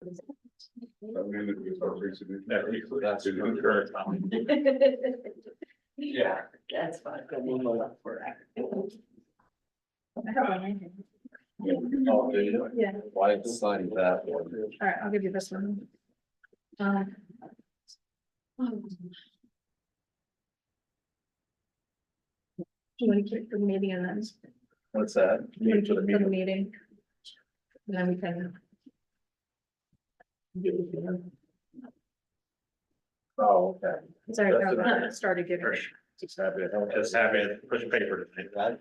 That's current. Yeah, that's fine. Yeah. Why deciding that? All right, I'll give you this one. Do you want to keep the meeting and then? What's that? You want to keep the meeting? And then we can. Oh, okay. Sorry, I started giving. Just happy to push paper tonight.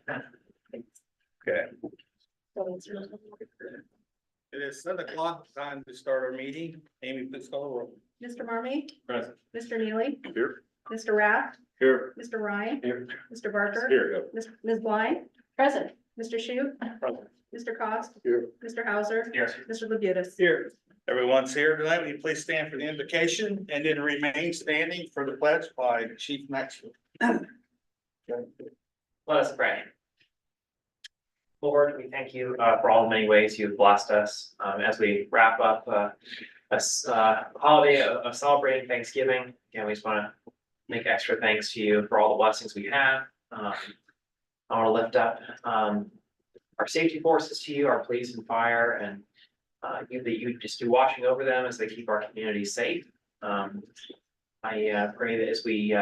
Okay. It is 7 o'clock, time to start our meeting. Amy, please call the roll. Mr. Marmy, Present. Mr. Neely, Here. Mr. Rath, Here. Mr. Ryan, Here. Mr. Barker, Here. Ms. Blind, present, Mr. Shu, Present. Mr. Cost, Here. Mr. Hauser, Yes. Mr. Labutus. Here. Everyone's here tonight. Will you please stand for the invocation and then remain standing for the pledge by Chief Maxwell. Let us pray. Lord, we thank you for all the many ways you've blessed us as we wrap up a holiday of celebrating Thanksgiving. Again, we just want to make extra thanks to you for all the blessings we have. I want to lift up our safety forces to you, our police and fire, and you just do watching over them as they keep our community safe. I pray that as we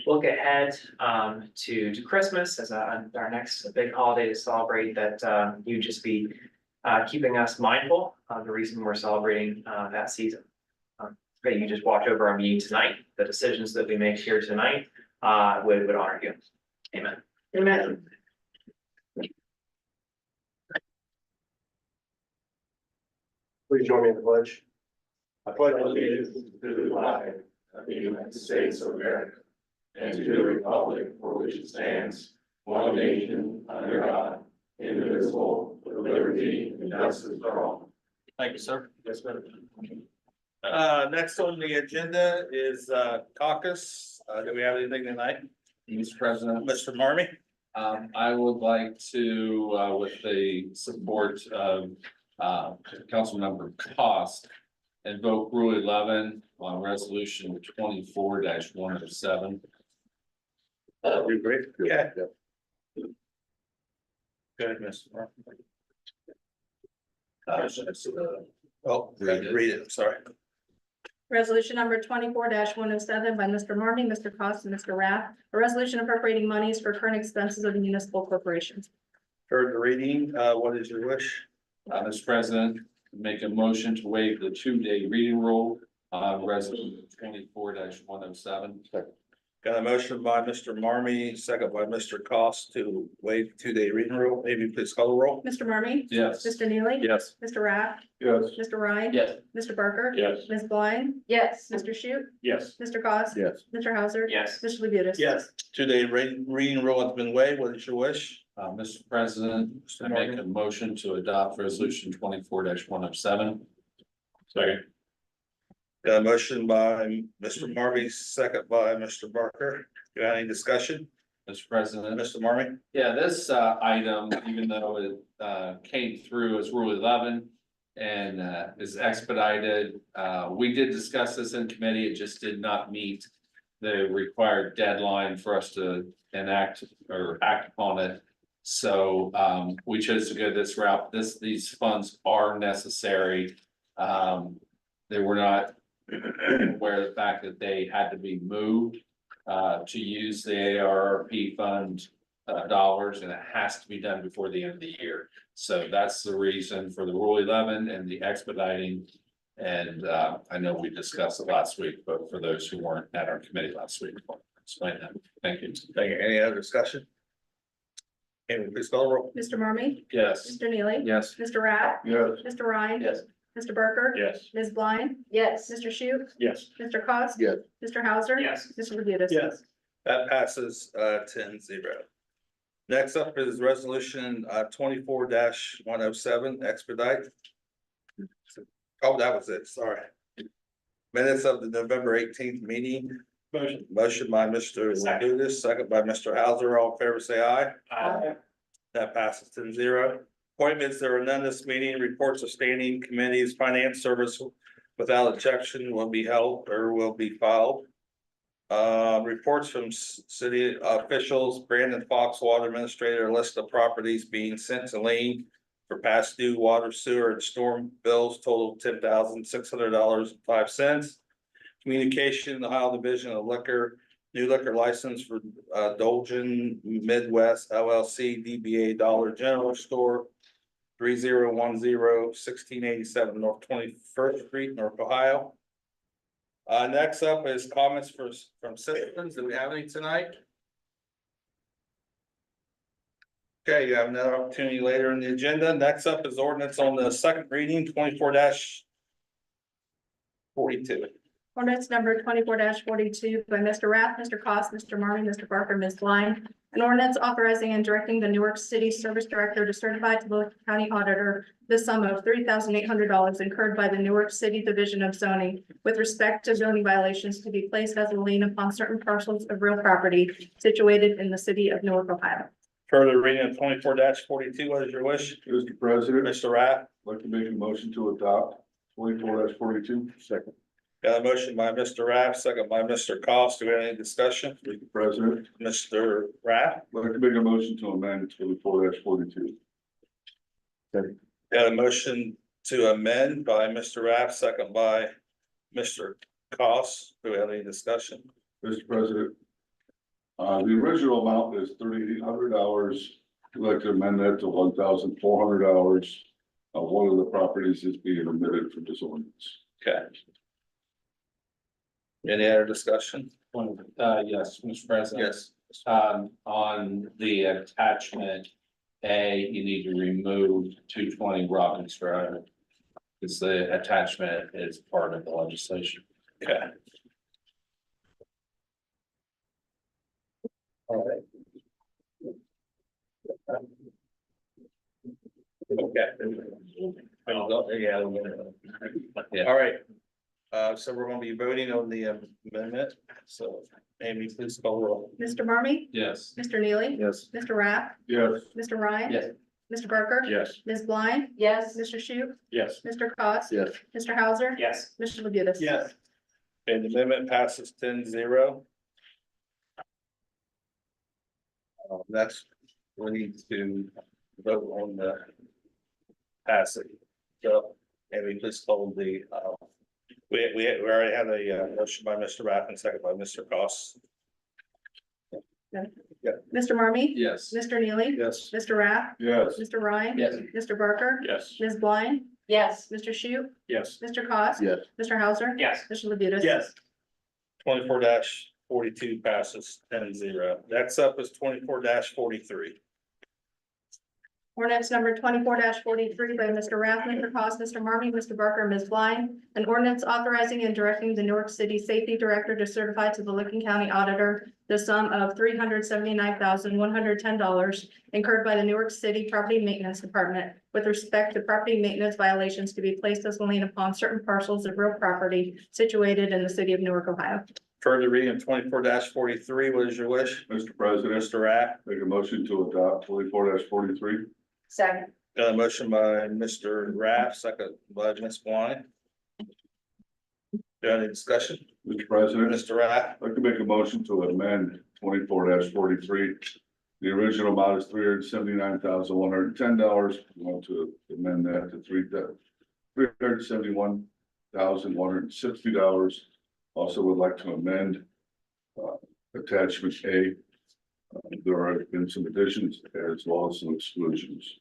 look ahead to Christmas as our next big holiday to celebrate, that you just be keeping us mindful of the reason we're celebrating that season. Pray you just watch over our meeting tonight, the decisions that we make here tonight would honor you. Amen. Amen. Please join me in the pledge. I pledge allegiance to the flag of the United States of America and to the republic for which it stands, one nation, under God, indivisible, with liberty and justice for all. Thank you, sir. Yes, ma'am. Next on the agenda is caucus. Do we have anything tonight? Mr. President, Mr. Marmy? I would like to, with the support of, Councilmember Cost, invoke Rule 11 on Resolution 24-107. You're great. Yeah. Good, Mr. Marmy. Oh, read it, sorry. Resolution number 24-107 by Mr. Marmy, Mr. Cost, and Mr. Rath, a resolution appropriating monies for current expenses of the municipal corporations. Heard the reading. What is your wish? Mr. President, make a motion to waive the 2-day reading rule on Resolution 24-107. Got a motion by Mr. Marmy, second by Mr. Cost to waive 2-day reading rule. Maybe please call the roll. Mr. Marmy? Yes. Mr. Neely? Yes. Mr. Rath? Yes. Mr. Ryan? Yes. Mr. Barker? Yes. Ms. Blind? Yes. Mr. Shu? Yes. Mr. Cost? Yes. Mr. Hauser? Yes. Mr. Labutus? Yes. 2-day reading rule has been waived. What is your wish? Mr. President, I make a motion to adopt Resolution 24-107. Second. Got a motion by Mr. Marmy, second by Mr. Barker. Do you have any discussion? Mr. President. Mr. Marmy? Yeah, this item, even though it came through as Rule 11 and is expedited, we did discuss this in committee. It just did not meet the required deadline for us to enact or act upon it. So we chose to go this route. These funds are necessary. They were not aware of the fact that they had to be moved to use the ARP fund dollars, and it has to be done before the end of the year. So that's the reason for the Rule 11 and the expediting. And I know we discussed it last week, but for those who weren't at our committee last week, I'll explain that. Thank you. Thank you. Any other discussion? Amy, please call the roll. Mr. Marmy? Yes. Mr. Neely? Yes. Mr. Rath? Yes. Mr. Ryan? Yes. Mr. Barker? Yes. Ms. Blind? Yes. Mr. Shu? Yes. Mr. Cost? Yes. Mr. Hauser? Yes. Mr. Labutus? Yes. That passes 10-0. Next up is resolution 24-107 expedite. Oh, that was it, sorry. Minutes of the November 18th meeting. Motion by Mr. Labutus, second by Mr. Hauser. All in favor, say aye. Aye. That passes 10-0. Appointments, there are none this meeting. Reports of standing committees, finance service without objection will be held or will be filed. Reports from city officials, Brandon Fox, Water Administrator, list of properties being sent to lien for past due water, sewer, and storm bills total $10,600.05. Communication, Ohio Division of Liquor, new liquor license for Dolgen Midwest LLC, DBA Dollar General Store, 3010 1687 North 21st Street, North Ohio. Next up is comments from citizens. Do we have any tonight? Okay, you have another opportunity later in the agenda. Next up is ordinance on the second reading, 24-42. Ordinance number 24-42 by Mr. Rath, Mr. Cost, Mr. Marmy, Mr. Barker, Ms. Blind. An ordinance authorizing and directing the Newark City Service Director to certify to the county auditor the sum of $3,800 incurred by the Newark City Division of Zoning with respect to zoning violations to be placed as a lien upon certain parcels of real property situated in the city of Newark, Ohio. Further reading of 24-42. What is your wish? Mr. President, Mr. Rath? I'd like to make a motion to adopt 24-42. Second. Got a motion by Mr. Rath, second by Mr. Cost. Do we have any discussion? Mr. President, Mr. Rath? I'd like to make a motion to amend 24-42. Got a motion to amend by Mr. Rath, second by Mr. Cost. Do we have any discussion? Mr. President, the original amount is $3,800. I'd like to amend that to $1,400. One of the properties is being omitted from this ordinance. Okay. Any other discussion? Yes, Mr. President. Yes. On the attachment A, you need to remove 220 Robbins Road. Because the attachment is part of the legislation. Okay. All right. Okay. Yeah. All right. So we're gonna be voting on the amendment. So Amy, please call the roll. Mr. Marmy? Yes. Mr. Neely? Yes. Mr. Rath? Yes. Mr. Ryan? Yes. Mr. Barker? Yes. Ms. Blind? Yes. Mr. Shu? Yes. Mr. Cost? Yes. Mr. Hauser? Yes. Mr. Labutus? Yes. And the amendment passes 10-0. That's, we need to vote on the passing. So, Amy, please call the, we already have a motion by Mr. Rath and second by Mr. Cost. Mr. Marmy? Yes. Mr. Neely? Yes. Mr. Rath? Yes. Mr. Ryan? Yes. Mr. Barker? Yes. Ms. Blind? Yes. Mr. Shu? Yes. Mr. Cost? Yes. Mr. Hauser? Yes. Mr. Labutus? Yes. 24-42 passes 10-0. Next up is 24-43. Ordinance number 24-43 by Mr. Rath, Mr. Cost, Mr. Marmy, Mr. Barker, Ms. Blind. An ordinance authorizing and directing the Newark City Safety Director to certify to the Licking County Auditor the sum of $379,110 incurred by the Newark City Property Maintenance Department with respect to property maintenance violations to be placed as a lien upon certain parcels of real property situated in the city of Newark, Ohio. Further reading of 24-43. What is your wish? Mr. President, Mr. Rath? make a motion to adopt 24-43. Second. Got a motion by Mr. Rath, second by Ms. Blind. Any discussion? Mr. President, Mr. Rath? I'd like to make a motion to amend 24-43. The original amount is $379,110. We want to amend that to $371,160. Also would like to amend attachment A. There have been some additions as well as some exclusions.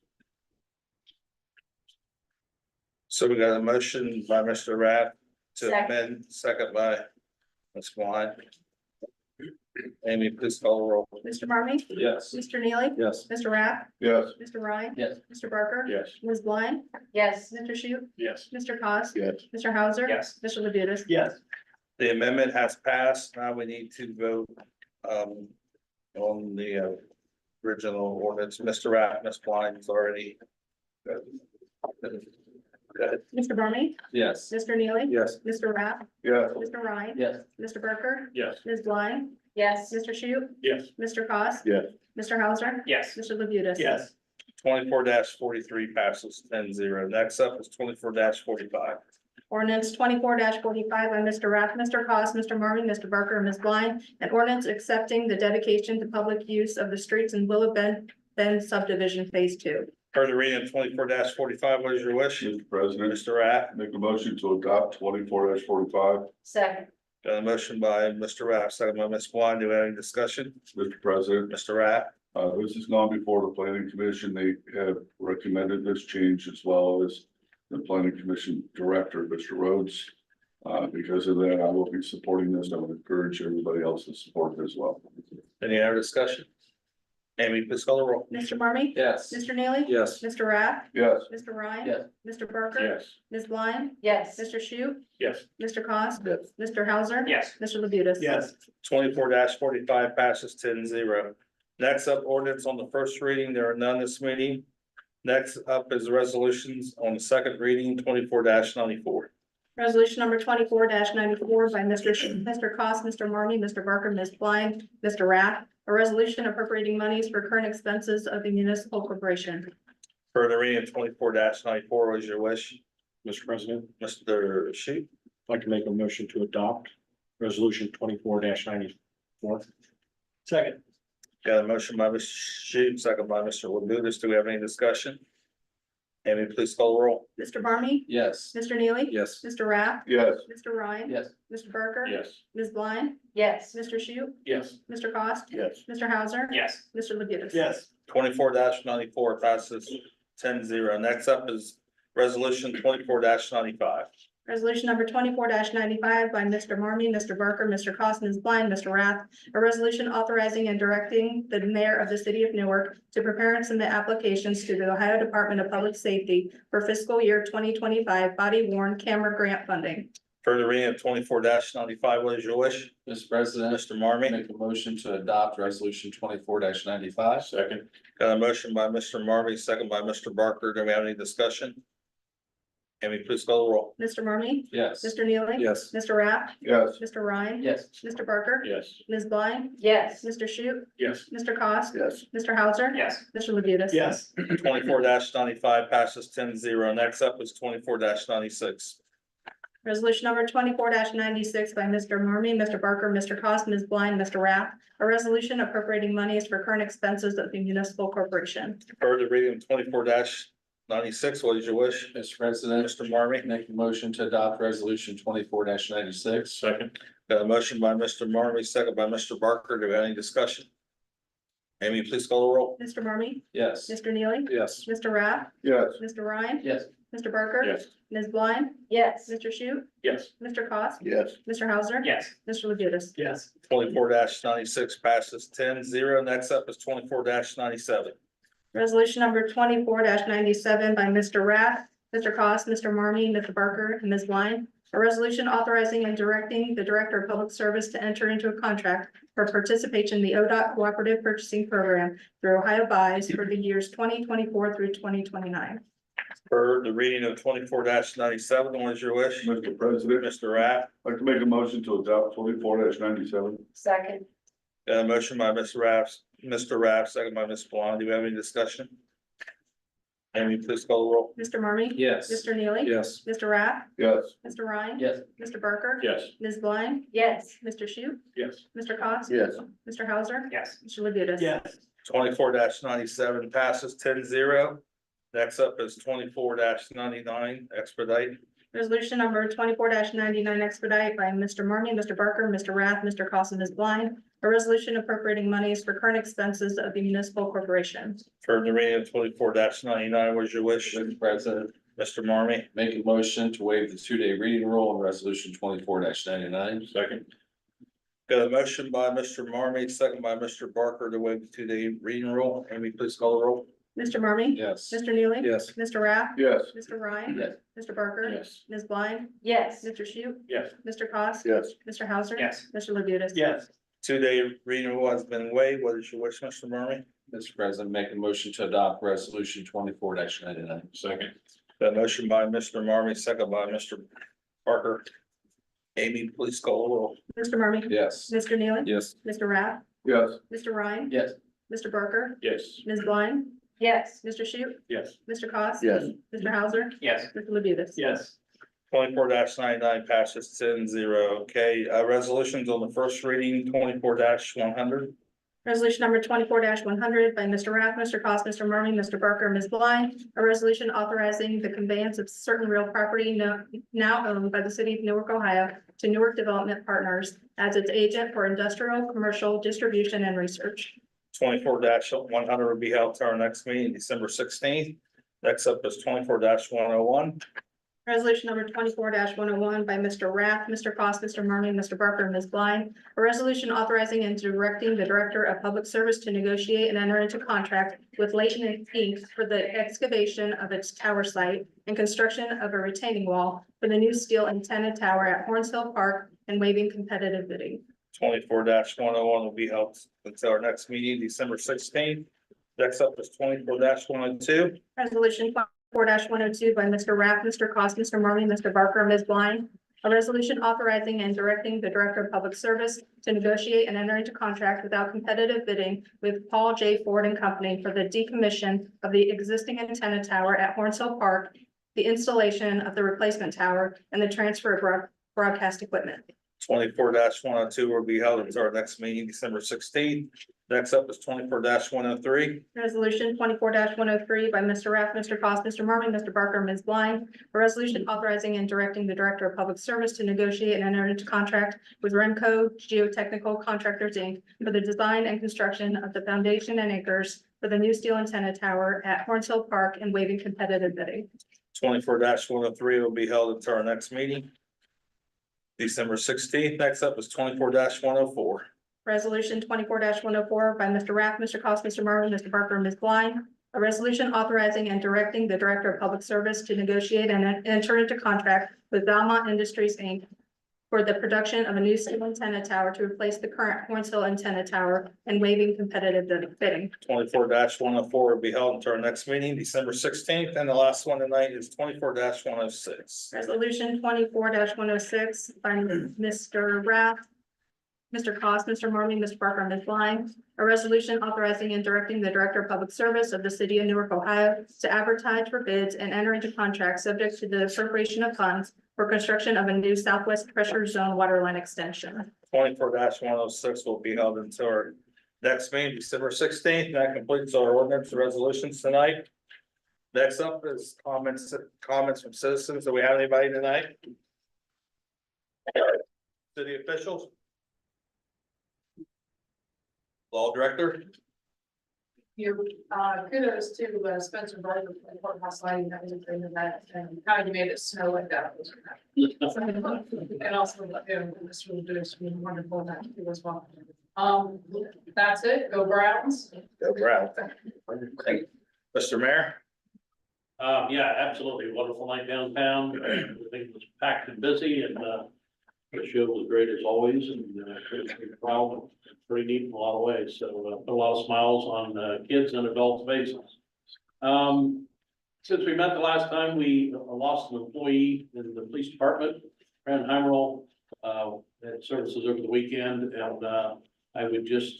So we got a motion by Mr. Rath to Second. amend, second by Ms. Blind. Amy, please call the roll. Mr. Marmy? Yes. Mr. Neely? Yes. Mr. Rath? Yes. Mr. Ryan? Yes. Mr. Barker? Yes. Ms. Blind? Yes. Mr. Shu? Yes. Mr. Cost? Yes. Mr. Hauser? Yes. Mr. Labutus? Yes. The amendment has passed. Now we need to vote on the original ordinance. Mr. Rath, Ms. Blind is already. Good. Mr. Marmy? Yes. Mr. Neely? Yes. Mr. Rath? Yes. Mr. Ryan? Yes. Mr. Barker? Yes. Ms. Blind? Yes. Mr. Shu? Yes. Mr. Cost? Yes. Mr. Hauser? Yes. Mr. Labutus? Twenty-four 43 passes 10-0. Next up is 24-45. Ordinance 24-45 by Mr. Rath, Mr. Cost, Mr. Marmy, Mr. Barker, and Ms. Blind. An ordinance accepting the dedication to public use of the streets in Willow Bend subdivision phase 2. Heard the reading of 24-45. What is your wish? Mr. President, Mr. Rath, make a motion to adopt 24-45. Second. got a motion by Mr. Rath, second by Ms. Blind. Do we have any discussion? Mr. President, Mr. Rath, this has gone before the planning commission. They have recommended this change as well as the planning commission director, Mr. Rhodes. Because of that, I will be supporting this. I would encourage everybody else to support it as well. any other discussion? Amy, please call the roll. Mr. Marmy? Yes. Mr. Neely? Yes. Mr. Rath? Yes. Mr. Ryan? Yes. Mr. Barker? Ms. Blind? Yes. Mr. Shu? Yes. Mr. Cost? Yes. Mr. Hauser? Yes. Mr. Labutus? Yes. 24-45 passes 10-0. Next up, ordinance on the first reading. There are none this meeting. Next up is resolutions on the second reading, 24-94. Resolution number 24-94 by Mr. Cost, Mr. Marmy, Mr. Barker, Ms. Blind, Mr. Rath. A resolution appropriating monies for current expenses of the municipal corporation. For the reading of 24-94, what is your wish? Mr. President, Mr. Sheep, I'd like to make a motion to adopt resolution 24-94. Second. got a motion by Mr. Sheep, second by Mr. Labutus. Do we have any discussion? Amy, please call the roll. Mr. Marmy? Yes. Mr. Neely? Yes. Mr. Rath? Yes. Mr. Ryan? Yes. Mr. Barker? Yes. Ms. Blind? Yes. Mr. Shu? Yes. Mr. Cost? Yes. Mr. Hauser? Yes. Mr. Labutus? Yes. 24-94 passes 10-0. Next up is resolution 24-95. Resolution number 24-95 by Mr. Marmy, Mr. Barker, Mr. Cost, Ms. Blind, Mr. Rath. A resolution authorizing and directing the mayor of the city of Newark to prepare and submit applications to the Ohio Department of Public Safety for fiscal year 2025 body worn camera grant funding. For the reading of 24-95, what is your wish? Mr. President, Mr. Marmy, make a motion to adopt resolution 24-95. Second. got a motion by Mr. Marmy, second by Mr. Barker. Do we have any discussion? Amy, please call the roll. Mr. Marmy? Yes. Mr. Neely? Yes. Mr. Rath? Yes. Mr. Ryan? Yes. Mr. Barker? Yes. Ms. Blind? Yes. Mr. Shu? Yes. Mr. Cost? Yes. Mr. Hauser? Yes. Mr. Labutus? Yes. 24-95 passes 10-0. Next up is 24-96. Resolution number 24-96 by Mr. Marmy, Mr. Barker, Mr. Cost, Ms. Blind, Mr. Rath. A resolution appropriating monies for current expenses of the municipal corporation. For the reading of 24-96, what is your wish? Mr. President, Mr. Marmy, make a motion to adopt resolution 24-96. Second. got a motion by Mr. Marmy, second by Mr. Barker. Do we have any discussion? Amy, please call the roll. Mr. Marmy? Yes. Mr. Neely? Yes. Mr. Rath? Yes. Mr. Ryan? Yes. Mr. Barker? Yes. Ms. Blind? Yes. Mr. Shu? Yes. Mr. Cost? Yes. Mr. Hauser? Yes. Mr. Labutus? Yes. 24-96 passes 10-0. Next up is 24-97. Resolution number 24-97 by Mr. Rath, Mr. Cost, Mr. Marmy, Mr. Barker, and Ms. Blind. A resolution authorizing and directing the Director of Public Service to enter into a contract for participation in the ODOT Cooperative Purchasing Program through Ohio Buys for the years 2024 through 2029. For the reading of 24-97, what is your wish? Mr. President, Mr. Rath, I'd like to make a motion to adopt 24-97. Second. got a motion by Mr. Rath, second by Ms. Blind. Do we have any discussion? Amy, please call the roll. Mr. Marmy? Yes. Mr. Neely? Yes. Mr. Rath? Yes. Mr. Ryan? Yes. Mr. Barker? Yes. Ms. Blind? Yes. Mr. Shu? Yes. Mr. Cost? Yes. Mr. Hauser? Yes. Mr. Labutus? Yes. 24-97 passes 10-0. Next up is 24-99 expedite. Resolution number 24-99 expedite by Mr. Marmy, Mr. Barker, Mr. Rath, Mr. Cost, and Ms. Blind. A resolution appropriating monies for current expenses of the municipal corporation. For the reading of 24-99, what is your wish? Mr. President, Mr. Marmy, make a motion to waive the 2-day reading rule on resolution 24-99. Second. got a motion by Mr. Marmy, second by Mr. Barker to waive the 2-day reading rule. Amy, please call the roll. Mr. Marmy? Yes. Mr. Neely? Yes. Mr. Rath? Yes. Mr. Ryan? Yes. Mr. Barker? Yes. Ms. Blind? Yes. Mr. Shu? Yes. Mr. Cost? Yes. Mr. Hauser? Yes. Mr. Labutus? Yes. 2-day reading rule has been waived. What is your wish, Mr. Marmy? Mr. President, make a motion to adopt resolution 24-99. Second. Got a motion by Mr. Marmy, second by Mr. Barker. Amy, please call the roll. Mr. Marmy? Yes. Mr. Neely? Yes. Mr. Rath? Yes. Mr. Ryan? Yes. Mr. Barker? Yes. Ms. Blind? Yes. Mr. Shu, Yes. Mr. Cost? Yes. Mr. Hauser? Yes. Mr. Labutus? Yes. 24-99 passes 10-0. Okay, resolutions on the first reading, 24-100. Resolution number 24-100 by Mr. Rath, Mr. Cost, Mr. Marmy, Mr. Barker, Ms. Blind. A resolution authorizing the conveyance of certain real property now owned by the city of Newark, Ohio to Newark Development Partners as its agent for industrial, commercial, distribution, and research. 24-100 will be held to our next meeting, December 16th. Next up is 24-101. Resolution number 24-101 by Mr. Rath, Mr. Cost, Mr. Marmy, Mr. Barker, and Ms. Blind. A resolution authorizing and directing the Director of Public Service to negotiate and enter into contract with Leighton Inc. for the excavation of its tower site and construction of a retaining wall for the new steel antenna tower at Horns Hill Park and waiving competitive bidding. 24-101 will be held until our next meeting, December 16th. Next up is 24-102. Resolution 24-102 by Mr. Rath, Mr. Cost, Mr. Marmy, Mr. Barker, and Ms. Blind. A resolution authorizing and directing the Director of Public Service to negotiate and enter into contract without competitive bidding with Paul J. Ford and Company for the decommission of the existing antenna tower at Horns Hill Park, the installation of the replacement tower, and the transfer of broadcast equipment. 24-102 will be held until our next meeting, December 16th. Next up is 24-103. Resolution 24-103 by Mr. Rath, Mr. Cost, Mr. Marmy, Mr. Barker, and Ms. Blind. A resolution authorizing and directing the Director of Public Service to negotiate and enter into contract with Remco Geotechnical Contractors, Inc. for the design and construction of the foundation and anchors for the new steel antenna tower at Horns Hill Park and waiving competitive bidding. 24-103 will be held until our next meeting, December 16th. Next up is 24-104. Resolution 24-104 by Mr. Rath, Mr. Cost, Mr. Marmy, Mr. Barker, and Ms. Blind. A resolution authorizing and directing the Director of Public Service to negotiate and enter into contract with Valmont Industries, Inc. for the production of a new steel antenna tower to replace the current Horns Hill antenna tower and waiving competitive bidding. 24-104 will be held until our next meeting, December 16th, and the last one tonight is 24-106. Resolution 24-106 by Mr. Rath, Mr. Cost, Mr. Marmy, Mr. Barker, and Ms. Blind. A resolution authorizing and directing the Director of Public Service of the city of Newark, Ohio to advertise for bids and enter into contracts subject to the appropriation of funds for construction of a new southwest pressure zone water line extension. 24-106 will be held until our next meeting, December 16th. That completes our ordinance and resolutions tonight. Next up is comments from citizens. Do we have anybody tonight? City officials? Law director? Here, kudos to Spencer Barber for the courthouse lighting that was in that, and how you made it snow like that. And also, this will do us really wonderful that too as well. That's it. Go Browns. Go Brown. Mr. Mayor? Yeah, absolutely. Wonderful night downtown. Everything was packed and busy and, the show was great as always and, proud. Pretty neat in a lot of ways. So, put a lot of smiles on, kids and adults' faces. Since we met the last time, we lost an employee in the police department, Fran Heimerl, had services over the weekend, and I would just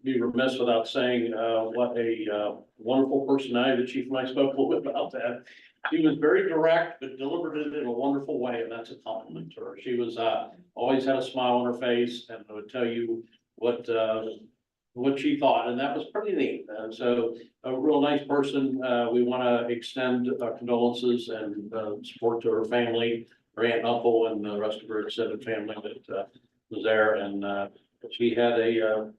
be remiss without saying what a wonderful personality the chief and I spoke a little bit about that. She was very direct, but delivered it in a wonderful way, and that's a compliment to her. She was always had a smile on her face, and would tell you what she thought, and that was pretty neat. So a real nice person. We want to extend condolences and support to her family, her aunt and uncle, and the rest of her extended family that was there. And she had a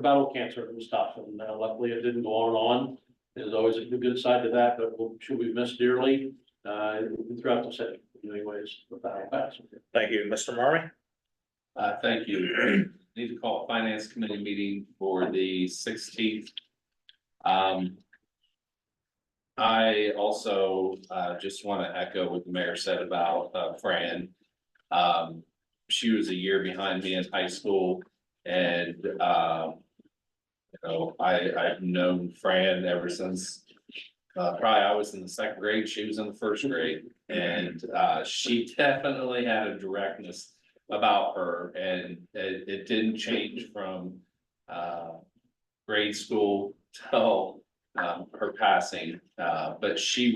battle with cancer and stuff, and luckily it didn't go on and on. There's always a good side to that, but she'll be missed dearly throughout the city. Anyways, with that, I'll pass. Thank you. Mr. Marmy? Thank you. Need to call a finance committee meeting for the 16th. I also just want to echo what the mayor said about Fran. She was a year behind me in high school, and I've known Fran ever since probably I was in the second grade. She was in the first grade, and she definitely had a directness about her, and it didn't change from grade school till her passing, but she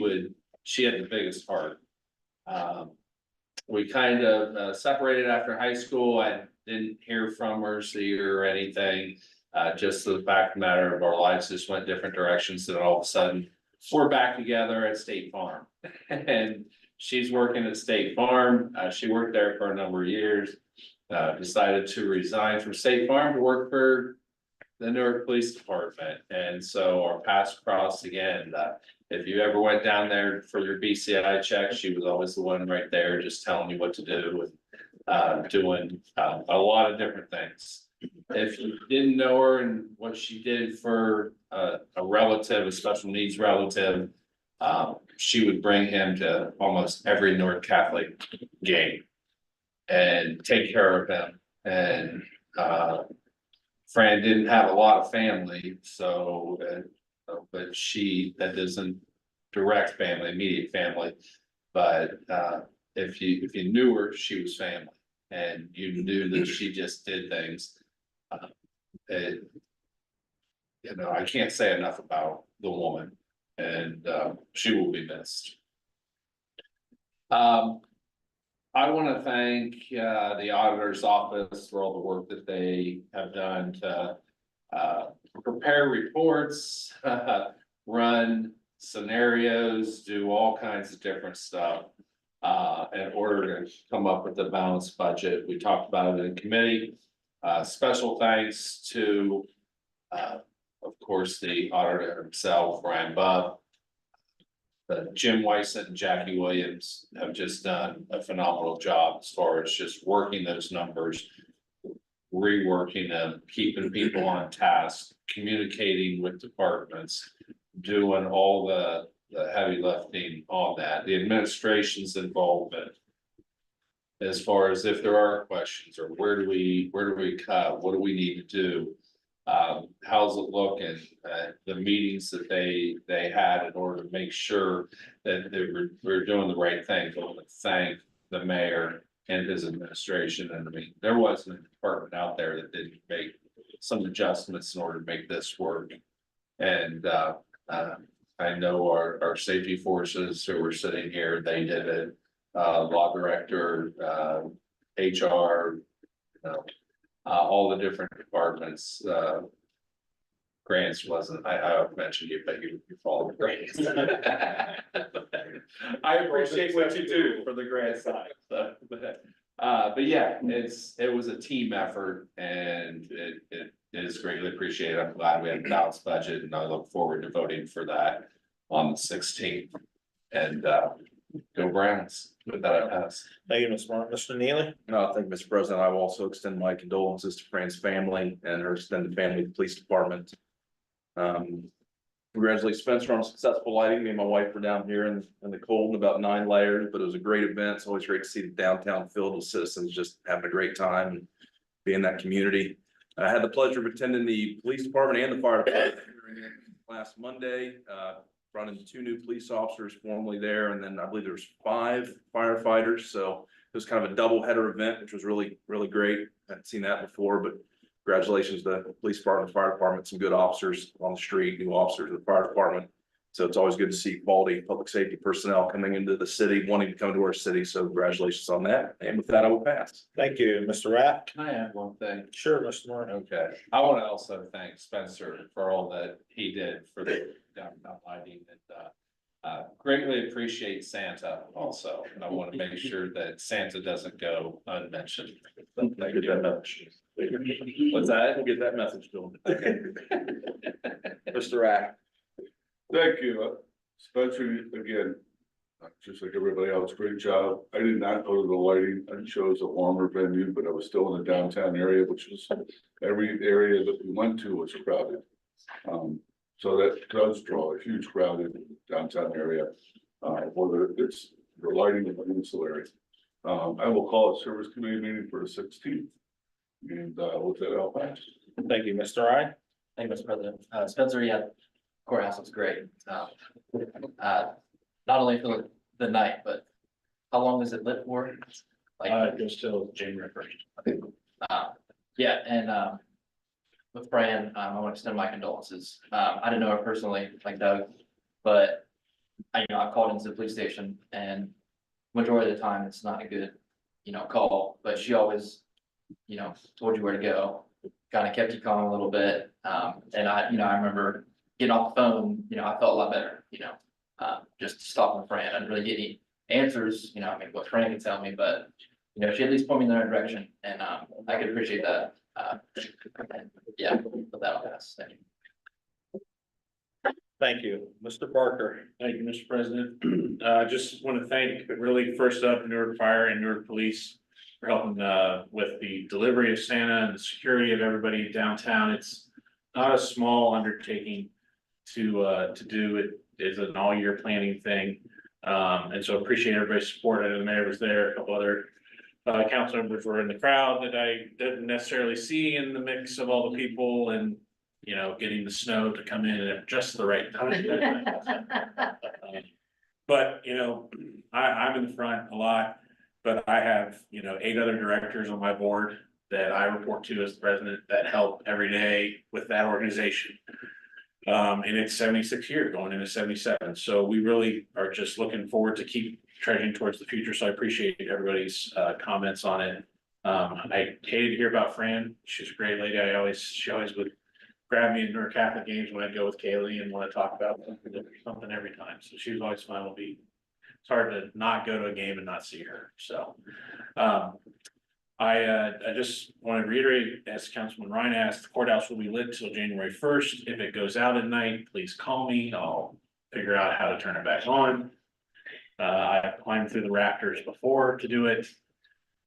had the biggest heart. We kind of separated after high school. I didn't hear from her, see her or anything. Just the fact of the matter of our lives just went different directions, and all of a sudden, we're back together at State Farm. And she's working at State Farm. She worked there for a number of years. Decided to resign from State Farm to work for the Newark Police Department. And so our paths crossed again. If you ever went down there for your BCI check, she was always the one right there, just telling you what to do and doing a lot of different things. If you didn't know her and what she did for a relative, a special needs relative, she would bring him to almost every Newark Catholic game and take care of him. And Fran didn't have a lot of family, so but that isn't direct family, immediate family. But if you knew her, she was family, and you knew that she just did things. I can't say enough about the woman, and she will be missed. I want to thank the auditor's office for all the work that they have done to prepare reports, run scenarios, do all kinds of different stuff in order to come up with a balanced budget. We talked about it in committee. Special thanks to, of course, the auditor himself, Ryan Bubb. Jim Weissett and Jackie Williams have just done a phenomenal job as far as just working those numbers, reworking them, keeping people on task, communicating with departments, doing all the heavy lifting on that, the administration's involvement. As far as if there are questions or where do we cut, what do we need to do? How's it looking? The meetings that they had in order to make sure that we're doing the right thing. I want to thank the mayor and his administration. And I mean, there wasn't a department out there that didn't make some adjustments in order to make this work. And I know our safety forces who were sitting here, they did it. Law director, HR, all the different departments, grants wasn't, I mentioned you, but you follow the grants. I appreciate what you do for the grant side, but yeah, it was a team effort, and it is greatly appreciated. I'm glad we had a balanced budget, and I look forward to voting for that on the 16th. And go Browns. With that, I pass. Thank you, Mr. Martin. Mr. Neely? No, thank you, Mr. President. I will also extend my condolences to Fran's family and her extended family, the police department. Congratulate Spencer on a successful lighting. Me and my wife were down here in the cold in about 9 layers, but it was a great event. It's always great to see the downtown filled with citizens just having a great time and be in that community. I had the pleasure of attending the police department and the fire department last Monday. Brought in 2 new police officers formerly there, and then I believe there was 5 firefighters. So it was kind of a double header event, which was really, really great. I hadn't seen that before, but congratulations to the police department, fire department, some good officers on the street, new officers in the fire department. So it's always good to see quality public safety personnel coming into the city, wanting to come to our city. So congratulations on that. And with that, I will pass. Thank you, Mr. Rapp. Can I add one thing? Sure, Mr. Martin. Okay, I want to also thank Spencer for all that he did for the downtown lighting, and greatly appreciate Santa also. And I want to make sure that Santa doesn't go unmentioned. Thank you. Get that message. What's that? We'll get that message to him. Okay. Mr. Rapp. Thank you, Spencer, again, just like everybody else, great job. I did not go to the lighting. I chose a warmer venue, but I was still in the downtown area, which was every area that we went to was crowded. So that does draw a huge crowd in the downtown area, whether it's the lighting or the ancillary. I will call a service committee meeting for the 16th. And with that, I'll pass. Thank you, Mr. Ryan. Thank you, Mr. President. Spencer, yeah, courthouse looks great. Not only for the night, but how long is it lit for? Like, It goes till January 1st. yeah, and with Fran, I want to extend my condolences. I didn't know her personally, like Doug, but I called into the police station and majority of the time, it's not a good, call, but she always, told you where to go. Kind of kept you calm a little bit. And I remember getting off the phone, I felt a lot better, just talking to Fran. I didn't really get any answers, I mean, what Fran could tell me, but, she at least pointed me in the right direction and, I could appreciate that. Yeah, but that'll pass. Thank you. Thank you. Mr. Barker. Thank you, Mr. President. Just want to thank, really, first up, Newark Fire and Newark Police for helping, with the delivery of Santa and the security of everybody downtown. It's not a small undertaking to do. It is an all-year planning thing. And so appreciate everybody's support. I know the mayor was there, a couple other council members were in the crowd that I didn't necessarily see in the mix of all the people and, getting the snow to come in at just the right time. But, I'm in the front a lot, but I have, 8 other directors on my board that I report to as the president that help every day with that organization. And it's 76 years going into 77. So we really are just looking forward to keep trending towards the future. So I appreciate everybody's comments on it. I hated to hear about Fran. She's a great lady. She always would grab me in her Catholic games when I'd go with Kaylee and want to talk about something every time. So she was always fun with me. It's hard to not go to a game and not see her. So I just want to reiterate, as Councilman Ryan asked, the courthouse will be lit till January 1st. If it goes out at night, please call me. I'll figure out how to turn it back on. I've climbed through the rafters before to do it.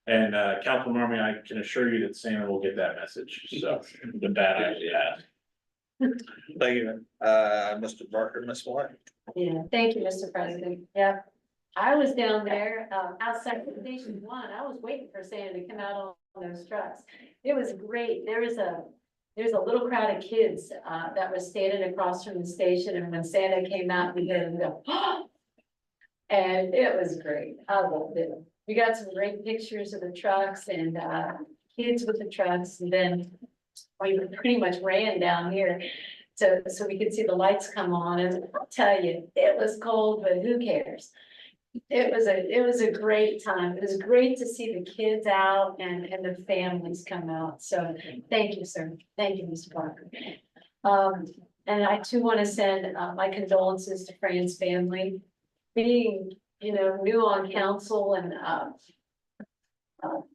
And Councilman Marmy, I can assure you that Santa will get that message. So with that, Thank you. Mr. Barker, Ms. White. Yeah, thank you, Mr. President. Yeah, I was down there, outside of Station 1. I was waiting for Santa to come out on those trucks. It was great. There's a little crowd of kids, that was standing across from the station, and when Santa came out, we heard him go, "Oh!" And it was great. I loved it. We got some great pictures of the trucks and, kids with the trucks, and then we pretty much ran down here so we could see the lights come on, and I'll tell you, it was cold, but who cares? It was a great time. It was great to see the kids out and the families come out. So thank you, sir. Thank you, Mr. Parker. And I too want to send my condolences to Fran's family. Being, new on council and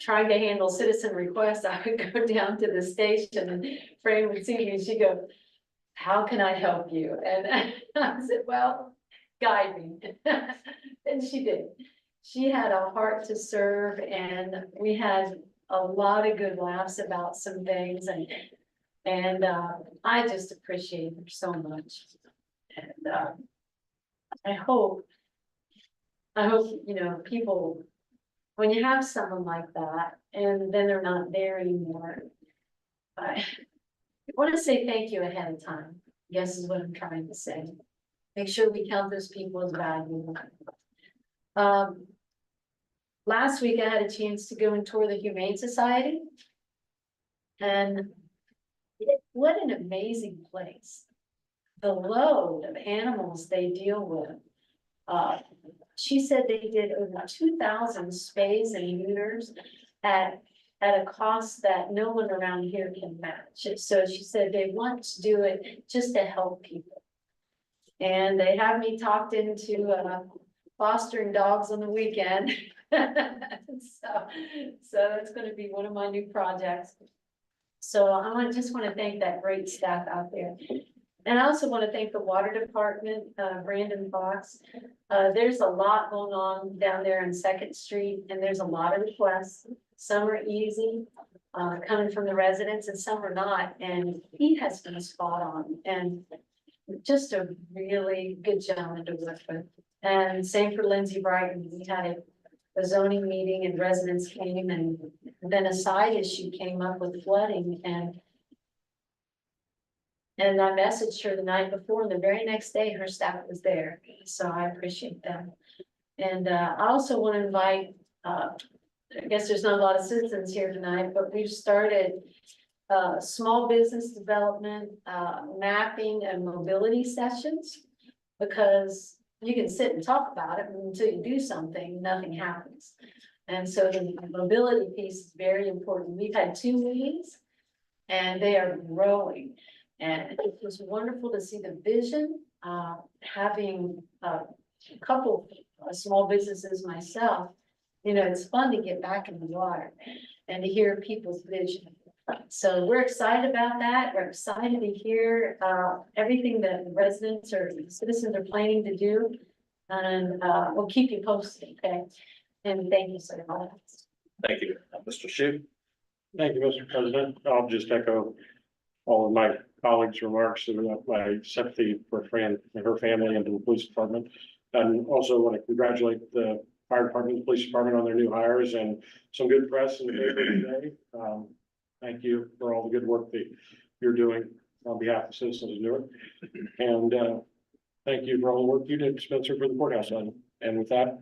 trying to handle citizen requests, I would go down to the station and Fran would see me and she'd go, "How can I help you?" And I said, "Well, guide me." And she did. She had a heart to serve, and we had a lot of good laughs about some things, and I just appreciate her so much. And I hope, people, when you have someone like that, and then they're not there anymore, I want to say thank you ahead of time, I guess is what I'm trying to say. Make sure we count those people as valuable. Last week I had a chance to go and tour the Humane Society. And what an amazing place. The load of animals they deal with. She said they did over 2,000 spays and neuters at a cost that no one around here can match. So she said they want to do it just to help people. And they have me talked into fostering dogs on the weekend. So that's going to be one of my new projects. So I just want to thank that great staff out there. And I also want to thank the water department, Brandon Fox. There's a lot going on down there on 2nd Street, and there's a lot of requests. Some are easy, coming from the residents, and some are not. And he has been spot on, and just a really good gentleman to work with. And same for Lindsay Brighton. We had a zoning meeting and residents came, and then a side issue came up with flooding, and I messaged her the night before, and the very next day her staff was there. So I appreciate that. And I also want to invite, I guess there's not a lot of citizens here tonight, but we've started small business development, mapping and mobility sessions. Because you can sit and talk about it, but until you do something, nothing happens. And so the mobility piece is very important. We've had 2 meetings and they are growing. And it was wonderful to see the vision, having a couple of small businesses myself. You know, it's fun to get back in the water and to hear people's vision. So we're excited about that. We're excited to hear everything that the residents or the citizens are planning to do. And we'll keep you posted, okay? And thank you so much. Thank you. Mr. Shu. Thank you, Mr. President. I'll just echo all of my colleagues' remarks and my sympathy for Fran and her family and to the police department. And also want to congratulate the fire department, the police department on their new hires and some good press in the paper today. Thank you for all the good work that you're doing on behalf of citizens of Newark. And thank you for all the work you did, Spencer, for the courthouse. And with that,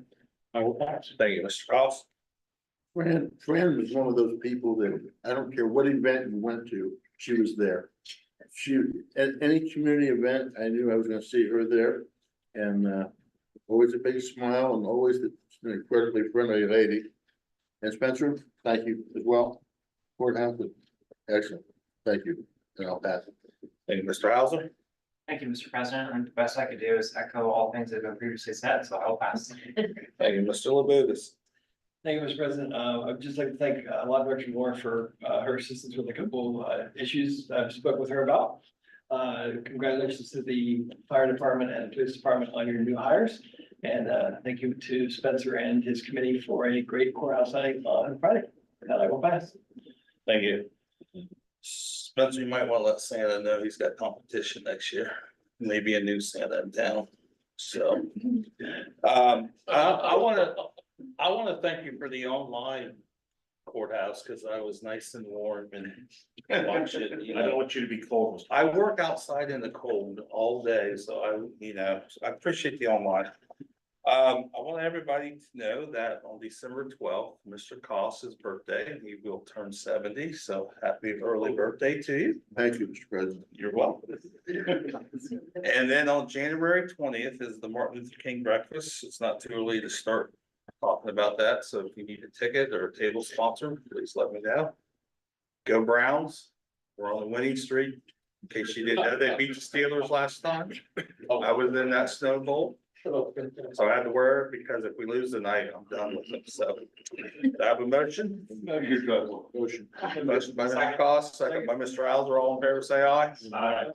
I will pass. Thank you, Mr. Cross. Fran was one of those people that, I don't care what event you went to, she was there. She, at any community event, I knew I was gonna see her there. And always a big smile and always an incredibly friendly lady. And Spencer, thank you as well. Courthouse, excellent, thank you, and I'll pass it. Thank you, Mr. Hauser. Thank you, Mr. President, and the best I could do is echo all things that have been previously said, so I'll pass. Thank you, Mr. Labutus. Thank you, Mr. President. I'd just like to thank Law Director Moore for her assistance with a couple issues I've spoke with her about. Congratulations to the fire department and police department on your new hires. And thank you to Spencer and his committee for a great courthouse night on Friday. And I will pass. Thank you. Spencer, you might want to let Santa know he's got competition next year. Maybe a new Santa in town. So, I want to thank you for the online courthouse because I was nice and warm and watch it. You I don't know, want you to be cold. I work outside in the cold all day, so I appreciate the online. I want everybody to know that on December 12th, Mr. Koss's birthday, he will turn 70. So happy early birthday to you. Thank you, Mr. President. You're welcome. And then on January 20th is the Martin Luther King breakfast. It's not too early to start talking about that. So if you need a ticket or a table sponsor, please let me know. Go Browns. We're on the winning streak. In case you didn't know, they beat the Steelers last time. I was in that Snow Bowl. So I had to wear it because if we lose tonight, I'm done with it. So I have a motion. You're good. Motion. Motion by Mr. Cost, second by Mr. Hauser. All in favor, say aye. Aye.